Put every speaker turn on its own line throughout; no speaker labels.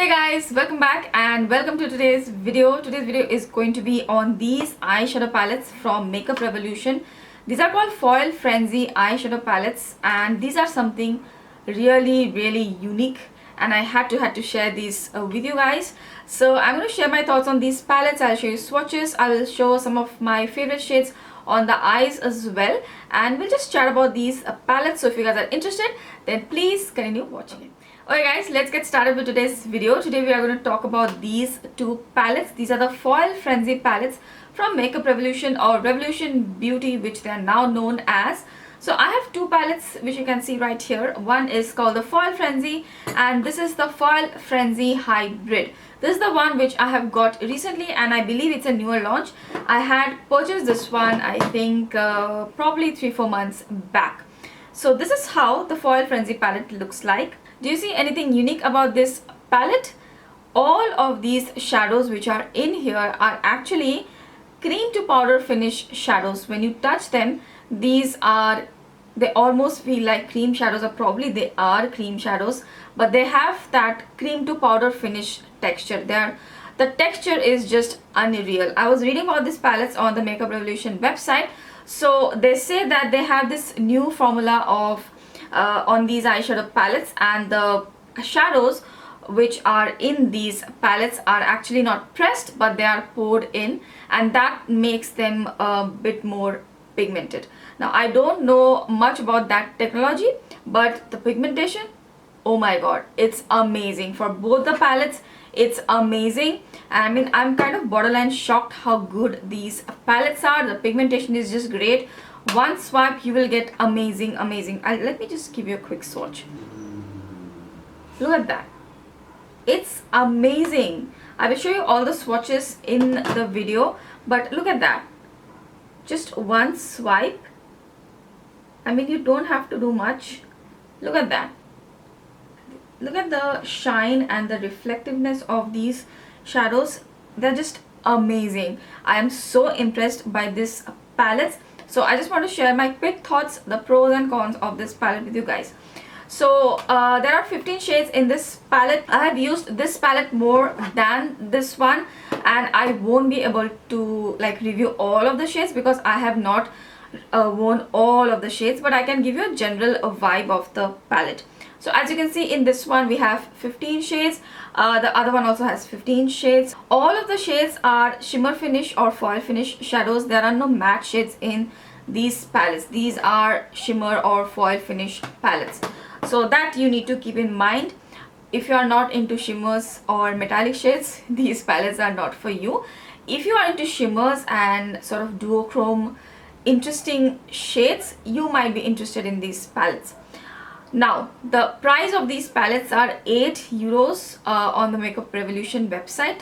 Hey guys, welcome back and welcome to today's video. Today's video is going to be on these eyeshadow palettes from Makeup Revolution. These are called Foil Frenzy eyeshadow palettes and these are something really unique, and I had to share these with you guys. So I'm going to share my thoughts on these palettes. I'll show you swatches. I will show some of my favorite shades on the eyes as well, and we'll just chat about these palettes. So if you guys are interested, then please continue watching it. Okay guys, let's get started with today's video. Today we are going to talk about these two palettes. These are the Foil Frenzy palettes from Makeup Revolution, or Revolution Beauty, which they are now known as. So I have two palettes which you can see right here. One is called the Foil Frenzy and this is the Foil Frenzy Hybrid. This is the one which I have got recently and I believe it's a newer launch. I had purchased this one I think probably 3-4 months back. So this is how the Foil Frenzy palette looks like. Do you see anything unique about this palette? All of these shadows which are in here are actually cream to powder finish shadows. When you touch them, they almost feel like cream shadows, or probably they are cream shadows, but they have that cream to powder finish texture. The texture is just unreal. I was reading about these palettes on the Makeup Revolution website. So they say that they have this new formula of on these eyeshadow palettes, and the shadows which are in these palettes are actually not pressed but they are poured in, and that makes them a bit more pigmented. Now I don't know much about that technology, but the pigmentation, oh my god, it's amazing. For both the palettes it's amazing. I mean, I'm kind of borderline shocked how good these palettes are. The pigmentation is just great. One swipe you will get amazing. Let me just give you a quick swatch. Look at that, it's amazing. I will show you all the swatches in the video, but look at that, just one swipe. I mean, you don't have to do much. Look at that. Look at the shine and the reflectiveness of these shadows. They're just amazing. I am so impressed by this palette. So I just want to share my quick thoughts, the pros and cons of this palette with you guys. So there are 15 shades in this palette. I have used this palette more than this one, and I won't be able to like review all of the shades because I have not worn all of the shades, but I can give you a general vibe of the palette. So as you can see, in this one we have 15 shades. The other one also has 15 shades. All of the shades are shimmer finish or foil finish shadows. There are no matte shades in these palettes. These are shimmer or foil finish palettes. So that you need to keep in mind. If you are not into shimmers or metallic shades, these palettes are not for you. If you are into shimmers and sort of duochrome interesting shades, you might be interested in these palettes. Now the price of these palettes are 8 euros on the Makeup Revolution website,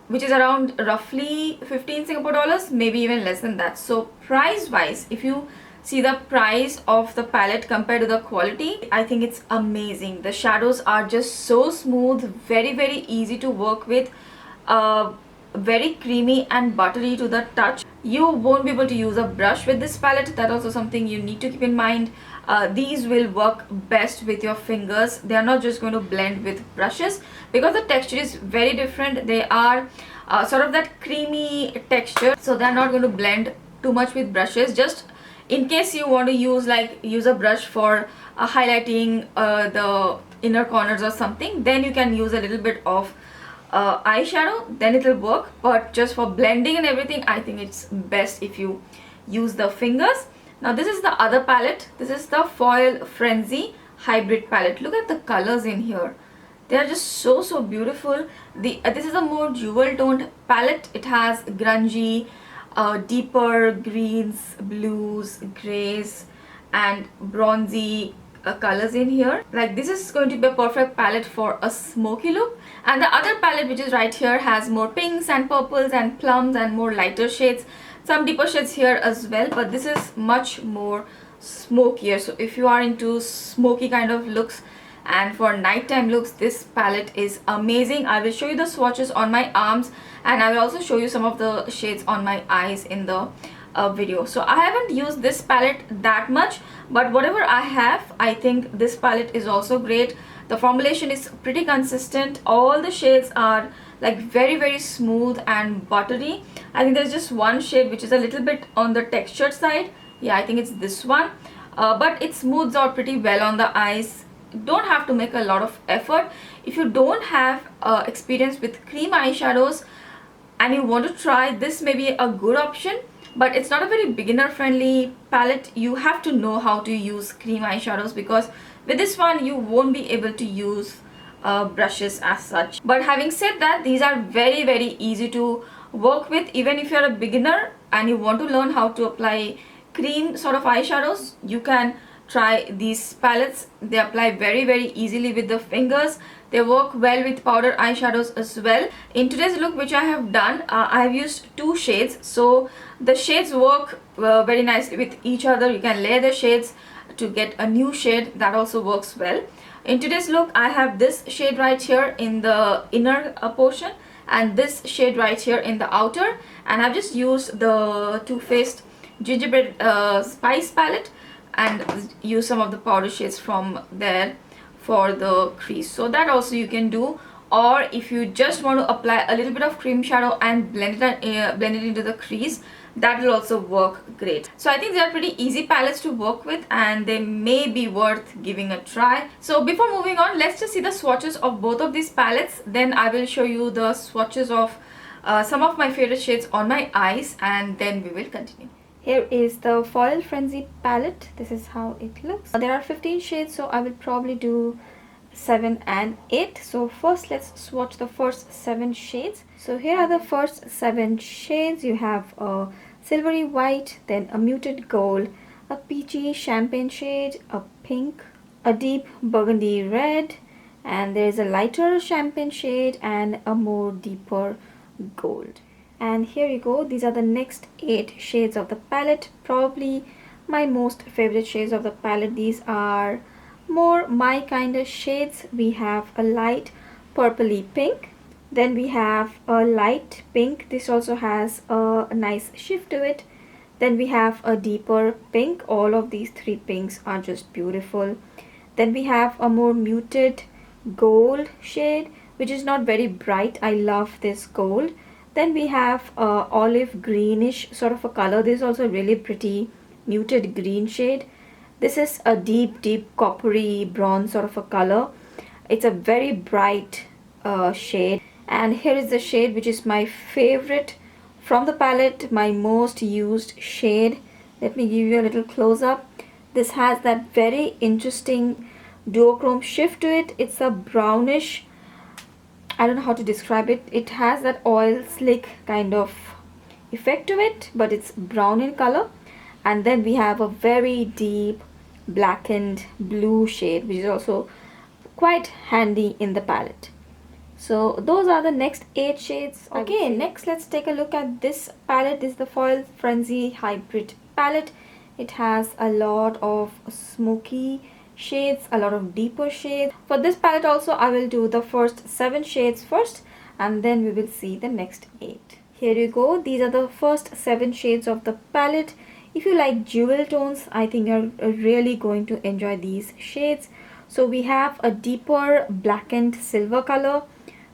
which is around roughly 15 Singapore dollars, maybe even less than that. So price wise, if you see the price of the palette compared to the quality, I think it's amazing. The shadows are just so smooth, very easy to work with, very creamy and buttery to the touch. You won't be able to use a brush with this palette. That's also something you need to keep in mind. These will work best with your fingers. They are not just going to blend with brushes because the texture is very different. They are sort of that creamy texture, so they're not going to blend too much with brushes. Just in case you want to use a brush for highlighting the inner corners or something, then you can use a little bit of eyeshadow, then it will work. But just for blending and everything, I think it's best if you use the fingers. Now this is the other palette. This is the Foil Frenzy Hybrid palette. Look at the colors in here. They are just so beautiful. This is a more jewel toned palette. It has grungy, deeper greens, blues, grays and bronzy colors in here. Like, this is going to be a perfect palette for a smoky look. And the other palette, which is right here, has more pinks and purples and plums and more lighter shades, some deeper shades here as well, but this is much more smokier. So if you are into smoky kind of looks and for nighttime looks, this palette is amazing. I will show you the swatches on my arms and I will also show you some of the shades on my eyes in the video. So I haven't used this palette that much, but whatever I have, I think this palette is also great. The formulation is pretty consistent. All the shades are like very smooth and buttery. I think there's just one shade which is a little bit on the textured side. Yeah, I think it's this one. But it smooths out pretty well on the eyes. Don't have to make a lot of effort. If you don't have experience with cream eyeshadows and you want to try, this may be a good option, but it's not a very beginner friendly palette. You have to know how to use cream eyeshadows, because with this one you won't be able to use brushes as such. But having said that, these are very easy to work with. Even if you're a beginner and you want to learn how to apply cream sort of eyeshadows, you can try these palettes. They apply very easily with the fingers. They work well with powder eyeshadows as well. In today's look which I have done, I have used two shades, so the shades work very nicely with each other. You can layer the shades to get a new shade that also works well. In today's look, I have this shade right here in the inner portion and this shade right here in the outer, and I've just used the Too Faced Gingerbread Spice palette and use some of the powder shades from there for the crease. So that also you can do, or if you just want to apply a little bit of cream shadow and blend it into the crease, that will also work great. So I think they are pretty easy palettes to work with and they may be worth giving a try. So before moving on, let's just see the swatches of both of these palettes. Then I will show you the swatches of some of my favorite shades on my eyes, and then we will continue. Here is the Foil Frenzy palette. This is how it looks. There are 15 shades, so I will probably do 7 and 8. So first let's swatch the first 7 shades. So here are the first 7 shades. You have a silvery white, then a muted gold, a peachy champagne shade, a pink, a deep burgundy red, and there is a lighter champagne shade and a more deeper gold. And here you go, these are the next 8 shades of the palette. Probably my most favorite shades of the palette. These are more my kind of shades. We have a light purpley pink, then we have a light pink. This also has a nice shift to it. Then we have a deeper pink. All of these 3 pinks are just beautiful. Then we have a more muted gold shade, which is not very bright. I love this gold. Then we have a olive greenish sort of a color. This is also really pretty muted green shade. This is a deep coppery bronze sort of a color. It's a very bright shade. And here is the shade which is my favorite from the palette, my most used shade. Let me give you a little close up. This has that very interesting duochrome shift to it. It's a brownish, I don't know how to describe it. It has that oil slick kind of effect to it, but it's brown in color. And then we have a very deep blackened blue shade, which is also quite handy in the palette. So those are the next 8 shades. Okay, next let's take a look at this palette. This is the Foil Frenzy Hybrid palette. It has a lot of smoky shades, a lot of deeper shades. For this palette also I will do the first 7 shades first, and then we will see the next 8. Here you go, these are the first 7 shades of the palette. If you like jewel tones, I think you're really going to enjoy these shades. So we have a deeper blackened silver color,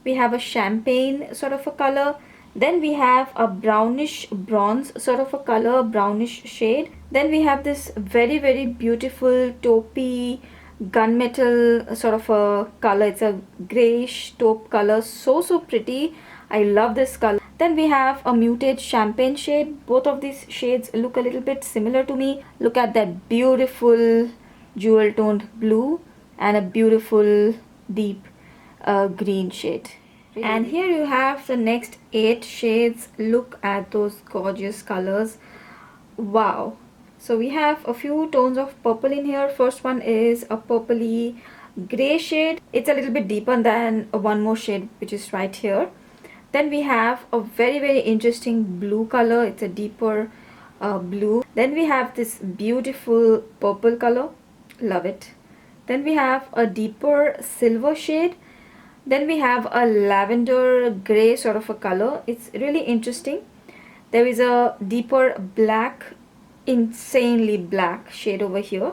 we have a champagne sort of a color, then we have a brownish bronze sort of a color, brownish shade. Then we have this very beautiful taupey gunmetal sort of a color. It's a grayish taupe color, so pretty. I love this color. Then we have a muted champagne shade. Both of these shades look a little bit similar to me. Look at that beautiful jewel toned blue and a beautiful deep green shade. And here you have the next 8 shades. Look at those gorgeous colors. Wow. So we have a few tones of purple in here. First one is a purpley gray shade. It's a little bit deeper than one more shade which is right here. Then we have a very interesting blue color. It's a deeper blue. Then we have this beautiful purple color. Love it. Then we have a deeper silver shade. Then we have a lavender gray sort of a color. It's really interesting. There is a deeper black, insanely black shade over here.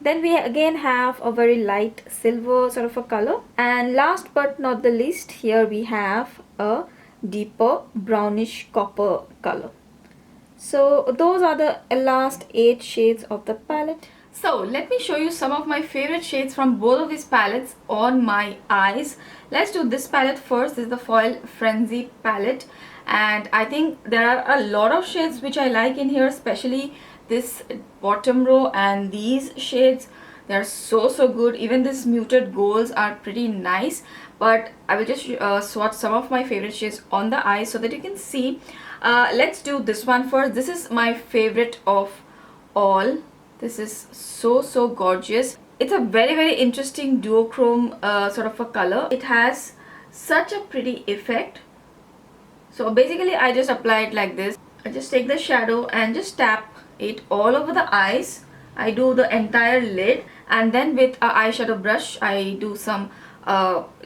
Then we again have a very light silver sort of a color. And last but not the least, here we have a deeper brownish copper color. So those are the last 8 shades of the palette. So let me show you some of my favorite shades from both of these palettes on my eyes. Let's do this palette first. This is the Foil Frenzy palette, and I think there are a lot of shades which I like in here, especially this bottom row and these shades. They're so good. Even these muted golds are pretty nice, but I will just swatch some of my favorite shades on the eyes so that you can see. Let's do this one first. This is my favorite of all. This is so gorgeous. It's a very interesting duochrome sort of a color. It has such a pretty effect. So basically I just apply it like this. I just take the shadow and just tap it all over the eyes. I do the entire lid, and then with a eyeshadow brush I do some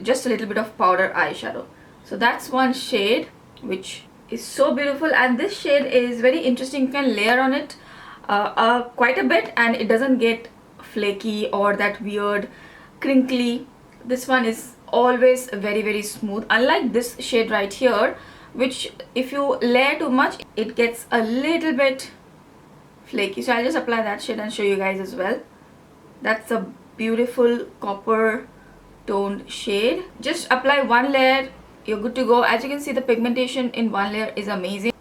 just a little bit of powder eyeshadow. So that's one shade which is so beautiful, and this shade is very interesting. You can layer on it quite a bit and it doesn't get flaky or that weird crinkly. This one is always very smooth, unlike this shade right here, which if you layer too much it gets a little bit flaky. So I'll just apply that shade and show you guys as well. That's a beautiful copper toned shade. Just apply one layer, you're good to go. As you can see, the pigmentation in one layer is amazing.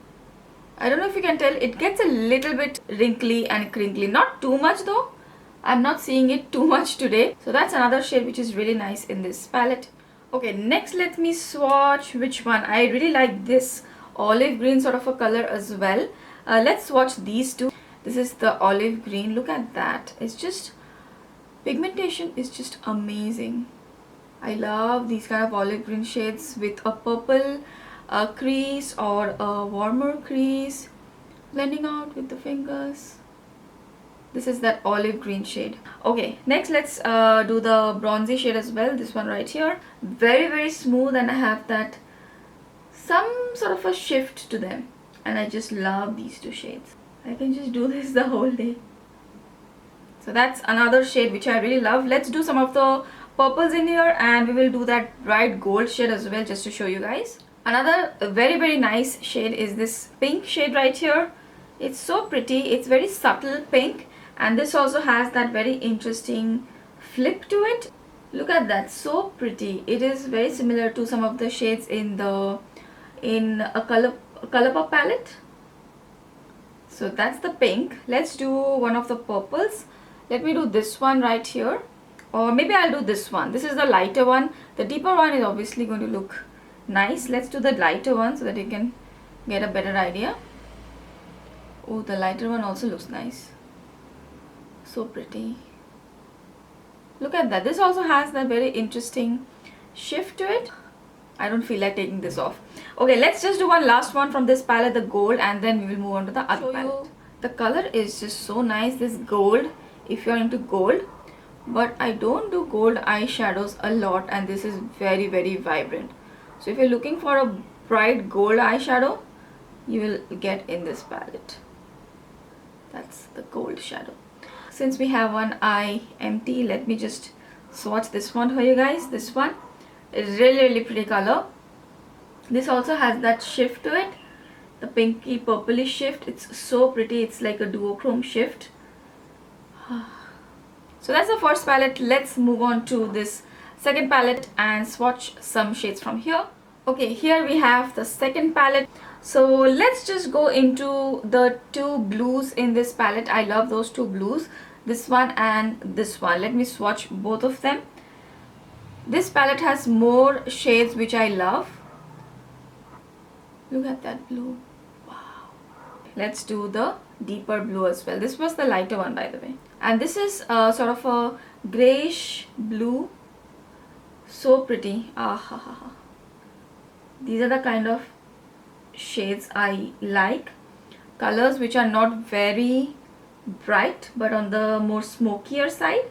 I don't know if you can tell, it gets a little bit wrinkly and crinkly. Not too much though. I'm not seeing it too much today. So that's another shade which is really nice in this palette. Okay, next let me swatch which one. I really like this olive green sort of a color as well. Let's swatch these two. This is the olive green. Look at that. It's just, pigmentation is just amazing. I love these kind of olive green shades with a purple crease or a warmer crease, blending out with the fingers. This is that olive green shade. Okay, next let's do the bronzy shade as well. This one right here, very smooth, and I have that some sort of a shift to them, and I just love these two shades. I can just do this the whole day. So that's another shade which I really love. Let's do some of the purples in here, and we will do that bright gold shade as well, just to show you guys. Another very nice shade is this pink shade right here. It's so pretty. It's very subtle pink, and this also has that very interesting flip to it. Look at that, so pretty. It is very similar to some of the shades in a Colourpop palette. So that's the pink. Let's do one of the purples. Let me do this one right here, or maybe I'll do this one. This is the lighter one. The deeper one is obviously going to look nice. Let's do the lighter one so that you can get a better idea. Oh, the lighter one also looks nice. So pretty. Look at that. This also has that very interesting shift to it. I don't feel like taking this off. Okay, let's just do one last one from this palette, the gold, and then we will move on to the other palette. The color is just so nice, this gold, if you're into gold. But I don't do gold eyeshadows a lot, and this is very vibrant. So if you're looking for a bright gold eyeshadow, you will get in this palette. That's the gold shadow. Since we have one eye empty, let me just swatch this one for you guys. This one is really pretty color. This also has that shift to it, the pinky purplish shift. It's so pretty. It's like a duochrome shift. So that's the first palette. Let's move on to this second palette and swatch some shades from here. Okay, here we have the second palette. So let's just go into the two blues in this palette. I love those two blues, this one and this one. Let me swatch both of them. This palette has more shades which I love. Look at that blue. Wow. Let's do the deeper blue as well. This was the lighter one, by the way. And this is sort of a grayish blue. So pretty. These are the kind of shades I like. Colors which are not very bright but on the more smokier side.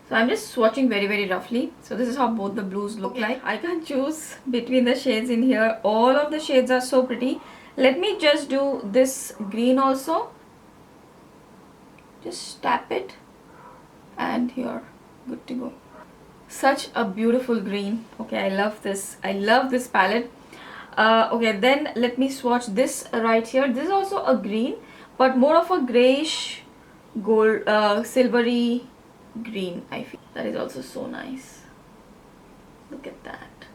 So I'm just swatching very roughly. So this is how both the blues look like. I can't choose between the shades in here. All of the shades are so pretty. Let me just do this green also. Just tap it and here, good to go. Such a beautiful green. Okay, I love this. I love this palette. Okay, then let me swatch this right here. This is also a green, but more of a grayish gold, silvery green. I feel that is also so nice. Look at that.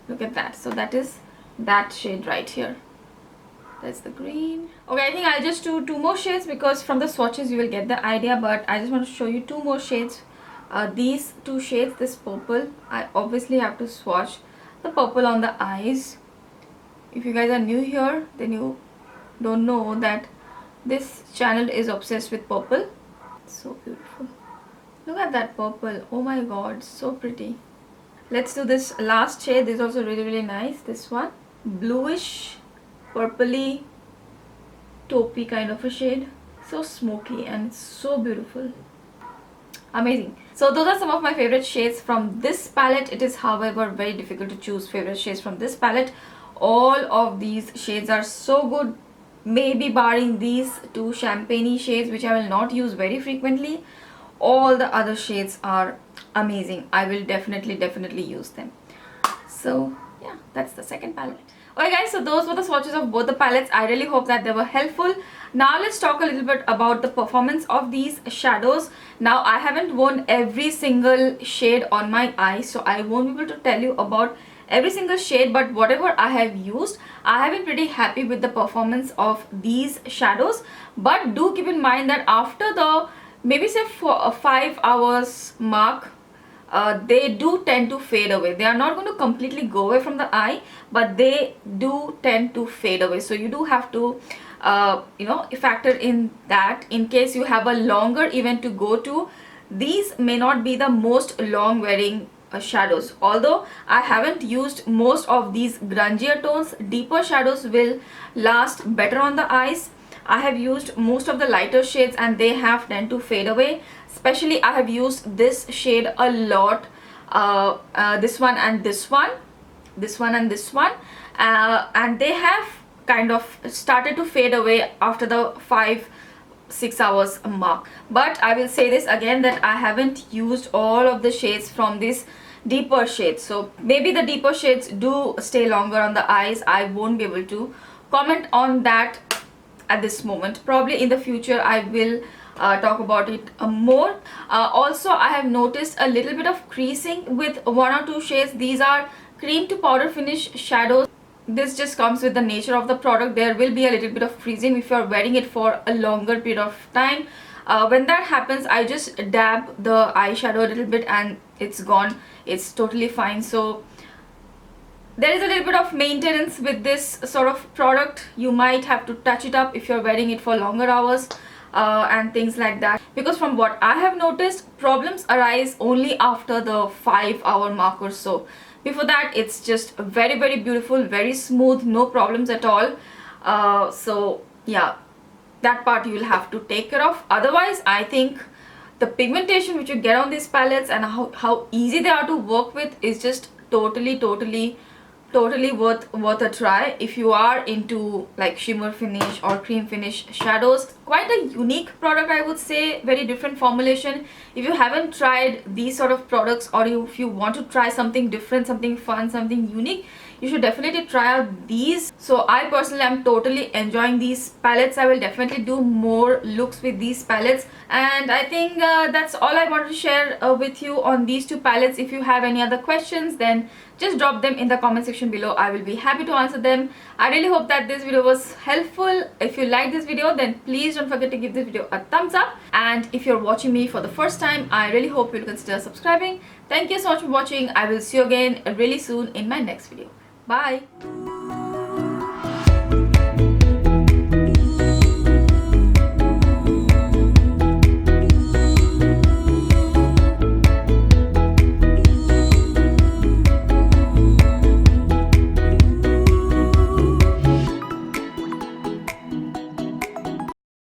Look at that. So that is that shade right here. That's the green. Okay, I think I'll just do two more shades because from the swatches you will get the idea, but I just want to show you two more shades. These two shades, this purple, I obviously have to swatch the purple on the eyes. If you guys are new here, then you don't know that this channel is obsessed with purple. So beautiful. Look at that purple. Oh my god, so pretty. Let's do this last shade. This is also really nice. This one, bluish purpley taupey kind of a shade. So smoky and so beautiful. Amazing. So those are some of my favorite shades from this palette. It is however very difficult to choose favorite shades from this palette. All of these shades are so good, maybe barring these two champagne shades which I will not use very frequently. All the other shades are amazing. I will definitely use them. So yeah, that's the second palette. Okay guys, so those were the swatches of both the palettes. I really hope that they were helpful. Now let's talk a little bit about the performance of these shadows. Now I haven't worn every single shade on my eyes, so I won't be able to tell you about every single shade, but whatever I have used, I have been pretty happy with the performance of these shadows. But do keep in mind that after the maybe say for a 5 hours mark, they do tend to fade away. They are not going to completely go away from the eye, but they do tend to fade away. So you do have to factor in that in case you have a longer event to go to. These may not be the most long wearing shadows. Although I haven't used most of these grungier tones, deeper shadows will last better on the eyes. I have used most of the lighter shades and they have tend to fade away. Especially I have used this shade a lot, this one and this one, this one and this one, and they have kind of started to fade away after the 5-6 hours mark. But I will say this again, that I haven't used all of the shades from this deeper shades, so maybe the deeper shades do stay longer on the eyes. I won't be able to comment on that at this moment. Probably in the future I will talk about it more. Also I have noticed a little bit of creasing with one or two shades. These are cream to powder finish shadows. This just comes with the nature of the product. There will be a little bit of creasing if you are wearing it for a longer period of time. When that happens, I just dab the eyeshadow a little bit and it's gone. It's totally fine. So there is a little bit of maintenance with this sort of product. You might have to touch it up if you're wearing it for longer hours and things like that, because from what I have noticed, problems arise only after the 5 hour mark or so. Before that, it's just very beautiful, very smooth, no problems at all. So yeah, that part you will have to take care of. Otherwise, I think the pigmentation which you get on these palettes and how easy they are to work with is just totally worth a try if you are into like shimmer finish or cream finish shadows. Quite a unique product, I would say, very different formulation. If you haven't tried these sort of products, or if you want to try something different, something fun, something unique, you should definitely try out these. So I personally am totally enjoying these palettes. I will definitely do more looks with these palettes, and I think that's all I wanted to share with you on these two palettes. If you have any other questions, then just drop them in the comment section below. I will be happy to answer them. I really hope that this video was helpful. If you like this video, then please don't forget to give this video a thumbs up, and if you're watching me for the first time, I really hope you'll consider subscribing. Thank you so much for watching. I will see you again really soon in my next video. Bye.